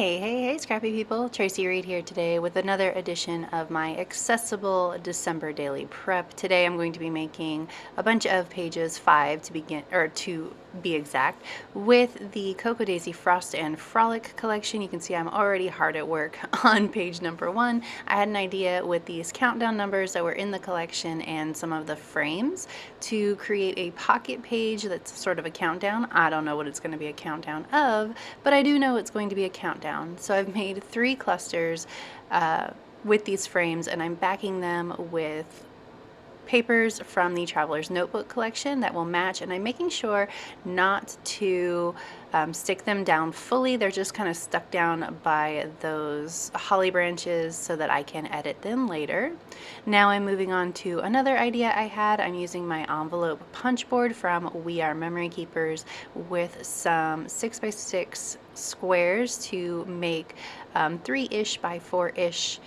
Hey, scrappy people. Tracy Reed here today with another edition of my accessible December daily prep. Today I'm going to be making a bunch of pages 5 to be exact, with the Cocoa Daisy Frost and Frolic collection. You can see I'm already hard at work on page number 1. I had an idea with these countdown numbers that were in the collection and some of the frames to create a pocket page that's sort of a countdown. I don't know what it's going to be a countdown of, but I do know it's going to be a countdown. So I've made 3 clusters with these frames, and I'm backing them with papers from the Traveler's Notebook collection that will match, and I'm making sure not to stick them down fully. They're just kind of stuck down by those holly branches so that I can edit them later. Now I'm moving on to another idea I had. I'm using my envelope punch board from We Are Memory Keepers with some 6x6 squares to make 3-ish by 4-ish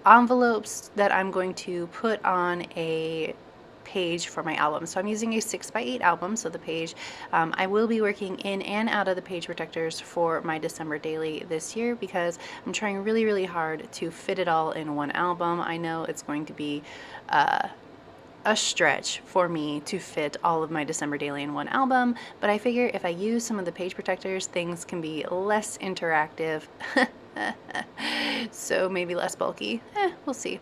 envelopes that I'm going to put on a page for my album. So I'm using a 6x8 album, so the page, I will be working in and out of the page protectors for my December daily this year because I'm trying really hard to fit it all in one album. I know it's going to be a stretch for me to fit all of my December daily in one album, but I figure if I use some of the page protectors, things can be less interactive. So maybe less bulky. We'll see.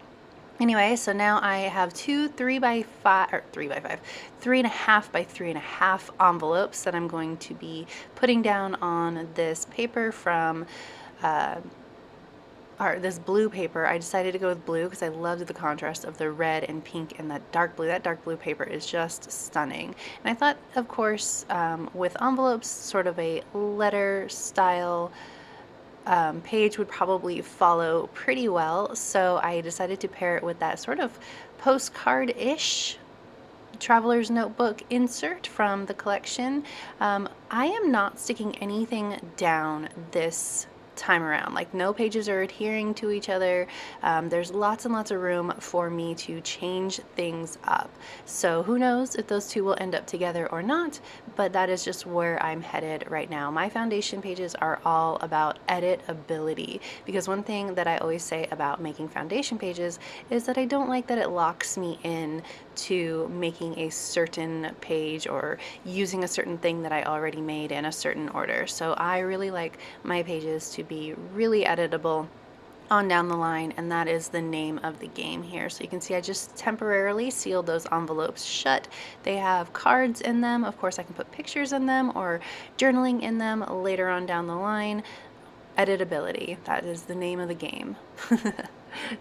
Anyway, so now I have 2 3x5 or 3x5, 3.5 by 3.5 envelopes that I'm going to be putting down on this paper from or this blue paper. I decided to go with blue because I loved the contrast of the red and pink and that dark blue. That dark blue paper is just stunning. And I thought, of course, with envelopes, sort of a letter style page would probably follow pretty well, so I decided to pair it with that sort of postcard-ish Traveler's Notebook insert from the collection. I am not sticking anything down this time around. Like, no pages are adhering to each other. There's lots and lots of room for me to change things up. So who knows if those two will end up together or not, but that is just where I'm headed right now. My foundation pages are all about editability, because one thing that I always say about making foundation pages is that I don't like that it locks me in to making a certain page or using a certain thing that I already made in a certain order. So I really like my pages to be really editable on down the line, and that is the name of the game here. So you can see I just temporarily sealed those envelopes shut. They have cards in them. Of course, I can put pictures in them or journaling in them later on down the line. Editability, that is the name of the game.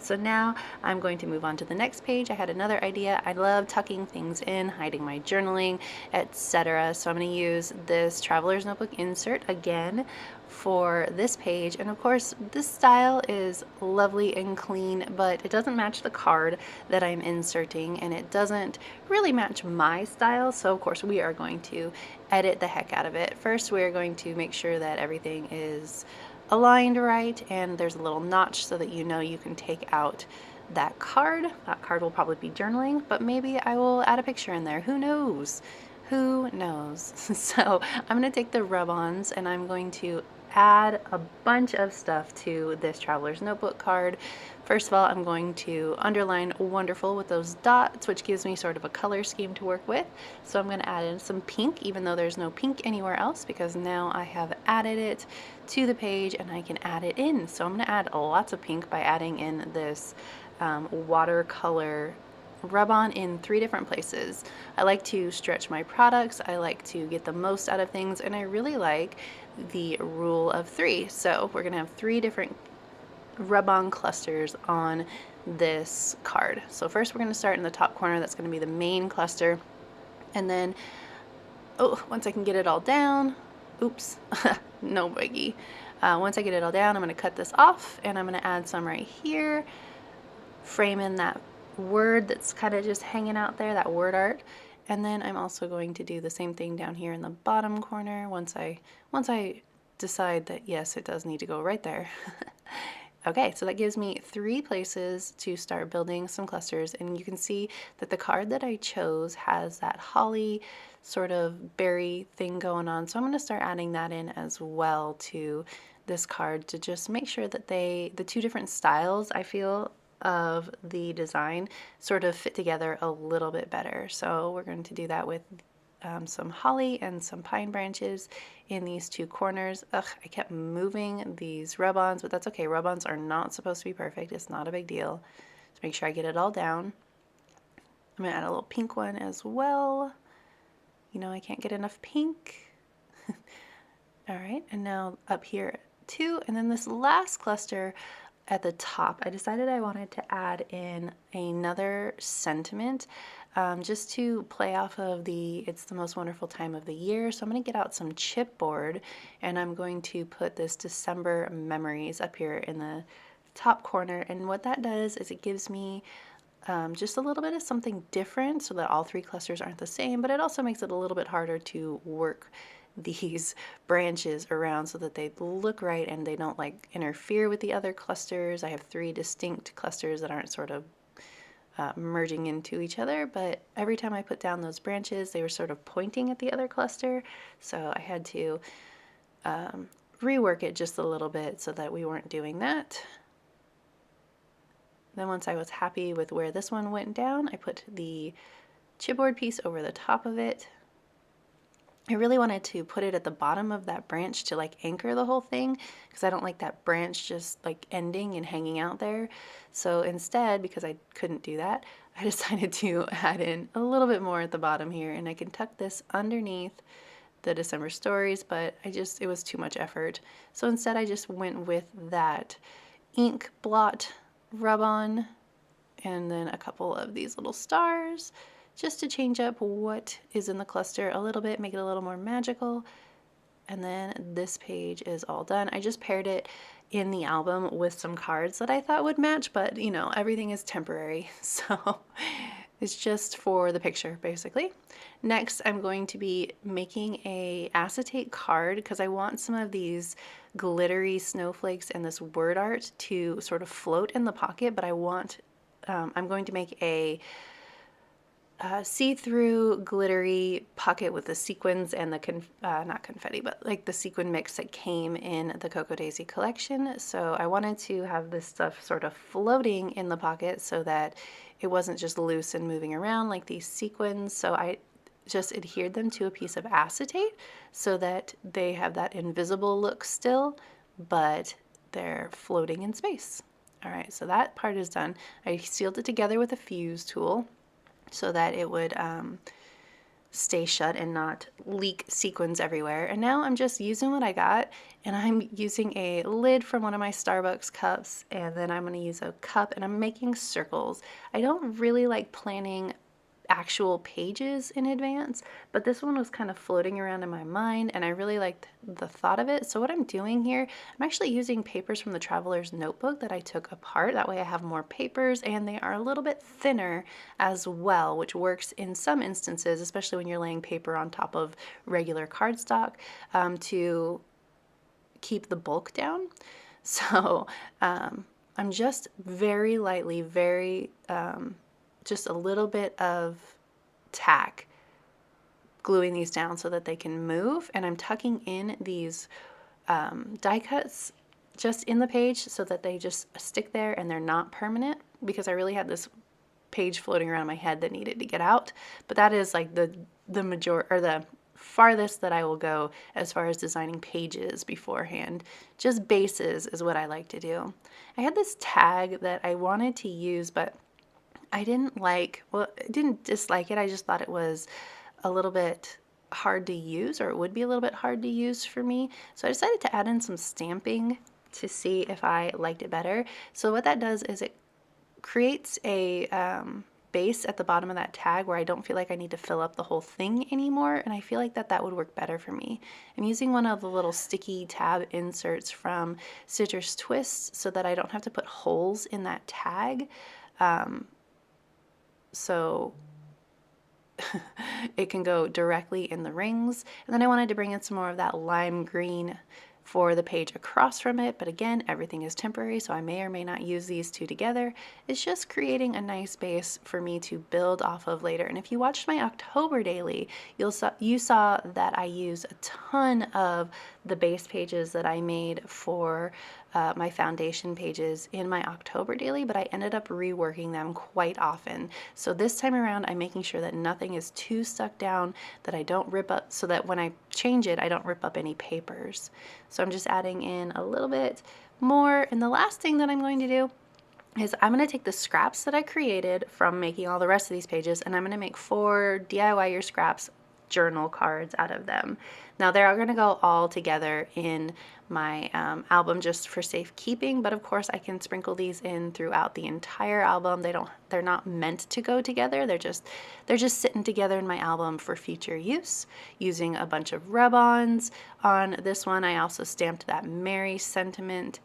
So now I'm going to move on to the next page. I had another idea. I love tucking things in, hiding my journaling, etc. So I'm going to use this Traveler's Notebook insert again for this page. And of course, this style is lovely and clean, but it doesn't match the card that I'm inserting, and it doesn't really match my style. So of course, we are going to edit the heck out of it. First, we're going to make sure that everything is aligned right, and there's a little notch so that you know you can take out that card. That card will probably be journaling, but maybe I will add a picture in there. Who knows? Who knows? So I'm going to take the rub-ons and I'm going to add a bunch of stuff to this Traveler's Notebook card. First of all, I'm going to underline wonderful with those dots, which gives me sort of a color scheme to work with. So I'm going to add in some pink, even though there's no pink anywhere else, because now I have added it to the page and I can add it in. So I'm going to add lots of pink by adding in this watercolor rub-on in 3 different places. I like to stretch my products, I like to get the most out of things, and I really like the rule of 3. So we're going to have 3 different rub-on clusters on this card. So first we're going to start in the top corner. That's going to be the main cluster, and then once I can get it all down, oops, no biggie. Once I get it all down, I'm going to cut this off and I'm going to add some right here, frame in that word that's kind of just hanging out there, that word art. And then I'm also going to do the same thing down here in the bottom corner once I decide that yes, it does need to go right there. Okay, so that gives me 3 places to start building some clusters, and you can see that the card that I chose has that holly sort of berry thing going on, so I'm going to start adding that in as well to this card to just make sure that the two different styles I feel of the design sort of fit together a little bit better. So we're going to do that with some holly and some pine branches in these two corners. Ugh, I kept moving these rub-ons, but that's okay. Rub-ons are not supposed to be perfect. It's not a big deal. Just make sure I get it all down. I'm gonna add a little pink one as well. You know, I can't get enough pink. All right, and now up here too, and then this last cluster at the top, I decided I wanted to add in another sentiment just to play off of it's the most wonderful time of the year. So I'm going to get out some chipboard and I'm going to put this December memories up here in the top corner. And what that does is it gives me just a little bit of something different so that all three clusters aren't the same, but it also makes it a little bit harder to work these branches around so that they look right and they don't like interfere with the other clusters. I have three distinct clusters that aren't sort of merging into each other, but every time I put down those branches, they were sort of pointing at the other cluster. So I had to rework it just a little bit so that we weren't doing that. Then once I was happy with where this one went down, I put the chipboard piece over the top of it. I really wanted to put it at the bottom of that branch to like anchor the whole thing because I don't like that branch just like ending and hanging out there. So instead, because I couldn't do that, I decided to add in a little bit more at the bottom here, and I can tuck this underneath the December stories, but it was too much effort. So instead I just went with that ink blot rub-on and then a couple of these little stars just to change up what is in the cluster a little bit, make it a little more magical. And then this page is all done. I just paired it in the album with some cards that I thought would match, but you know, everything is temporary. So it's just for the picture, basically. Next, I'm going to be making a acetate card because I want some of these glittery snowflakes and this word art to sort of float in the pocket, but I'm going to make a see-through glittery pocket with the sequins and the not confetti, but like the sequin mix that came in the Cocoa Daisy collection. So I wanted to have this stuff sort of floating in the pocket so that it wasn't just loose and moving around like these sequins. So I just adhered them to a piece of acetate so that they have that invisible look still, but they're floating in space. All right, so that part is done. I sealed it together with a fuse tool so that it would stay shut and not leak sequins everywhere. And now I'm just using what I got, and I'm using a lid from one of my Starbucks cups, and then I'm going to use a cup, and I'm making circles. I don't really like planning actual pages in advance, but this one was kind of floating around in my mind and I really liked the thought of it. So what I'm doing here, I'm actually using papers from the Traveler's Notebook that I took apart. That way I have more papers and they are a little bit thinner as well, which works in some instances, especially when you're laying paper on top of regular cardstock, to keep the bulk down. So I'm just very lightly, just a little bit of tack gluing these down so that they can move, and I'm tucking in these die cuts just in the page so that they just stick there and they're not permanent, because I really had this page floating around my head that needed to get out. But that is like the farthest that I will go as far as designing pages beforehand. Just bases is what I like to do. I had this tag that I wanted to use, but I didn't dislike it. I just thought it was a little bit hard to use, or it would be a little bit hard to use for me. So I decided to add in some stamping to see if I liked it better. So what that does is it creates a base at the bottom of that tag where I don't feel like I need to fill up the whole thing anymore, and I feel like that would work better for me. I'm using one of the little sticky tab inserts from Citrus Twists so that I don't have to put holes in that tag. So it can go directly in the rings. And then I wanted to bring in some more of that lime green for the page across from it, but again, everything is temporary, so I may or may not use these two together. It's just creating a nice base for me to build off of later. And if you watched my October daily, you saw that I use a ton of the base pages that I made for my foundation pages in my October daily, but I ended up reworking them quite often. So this time around, I'm making sure that nothing is too stuck down, that I don't rip up, so that when I change it, I don't rip up any papers. So I'm just adding in a little bit more. And the last thing that I'm going to do is I'm going to take the scraps that I created from making all the rest of these pages, and I'm going to make 4 DIY Your Scraps journal cards out of them. Now they're going to go all together in my album just for safekeeping, but of course I can sprinkle these in throughout the entire album. They're not meant to go together. They're just sitting together in my album for future use, using a bunch of rub-ons. On this one I also stamped that Merry sentiment.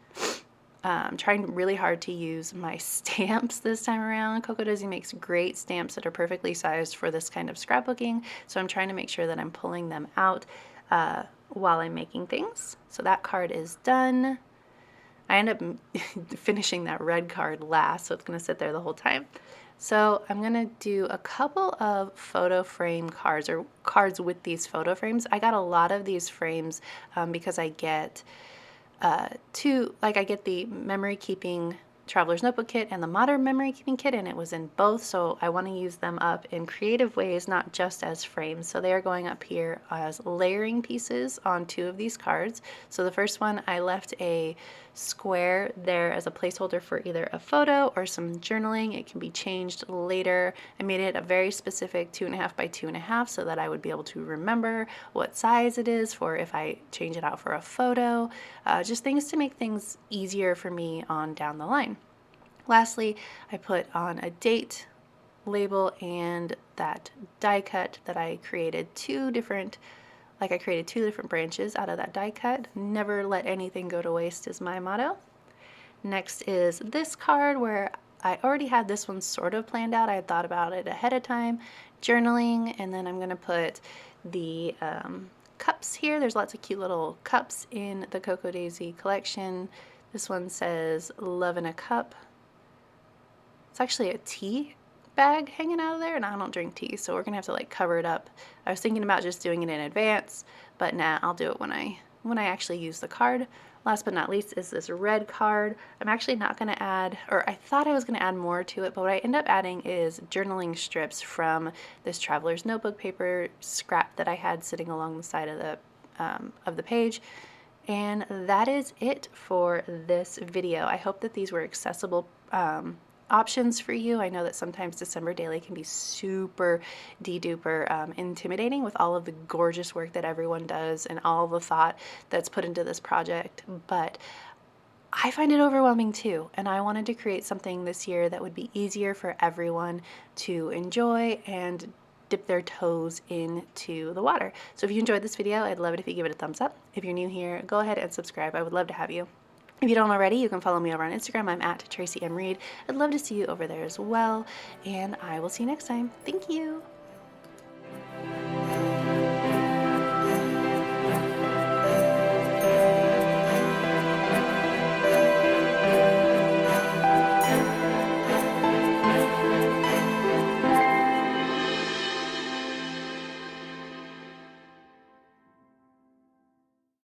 I'm trying really hard to use my stamps this time around. Cocoa Daisy makes great stamps that are perfectly sized for this kind of scrapbooking, so I'm trying to make sure that I'm pulling them out while I'm making things. So that card is done. I end up finishing that red card last, so it's going to sit there the whole time. So I'm going to do a couple of photo frame cards, or cards with these photo frames. I got a lot of these frames because I get I get the memory keeping traveler's notebook kit and the modern memory keeping kit, and it was in both, so I want to use them up in creative ways, not just as frames. So they are going up here as layering pieces on 2 of these cards. So the first one, I left a square there as a placeholder for either a photo or some journaling. It can be changed later. I made it a very specific 2.5 by 2.5 so that I would be able to remember what size it is for if I change it out for a photo. Just things to make things easier for me on down the line. Lastly, I put on a date label and that die cut that I created 2 different branches out of that die cut. Never let anything go to waste is my motto. Next is this card, where I already had this one sort of planned out. I had thought about it ahead of time, journaling, and then I'm going to put the cups here. There's lots of cute little cups in the Cocoa Daisy collection. This one says love in a cup. It's actually a tea bag hanging out of there, and I don't drink tea, so we're gonna have to like cover it up. I was thinking about just doing it in advance, but nah, I'll do it when I actually use the card. Last but not least is this red card. I'm actually not gonna add, or I thought I was gonna add more to it, but what I end up adding is journaling strips from this traveler's notebook paper scrap that I had sitting along the side of the page. And that is it for this video. I hope that these were accessible options for you. I know that sometimes December daily can be super de-duper intimidating with all of the gorgeous work that everyone does and all the thought that's put into this project, but I find it overwhelming too, and I wanted to create something this year that would be easier for everyone to enjoy and dip their toes into the water. So if you enjoyed this video, I'd love it if you give it a thumbs up. If you're new here, go ahead and subscribe. I would love to have you. If you don't already, you can follow me over on Instagram. I'm at Tracy M. Reed. I'd love to see you over there as well, and I will see you next time. Thank you.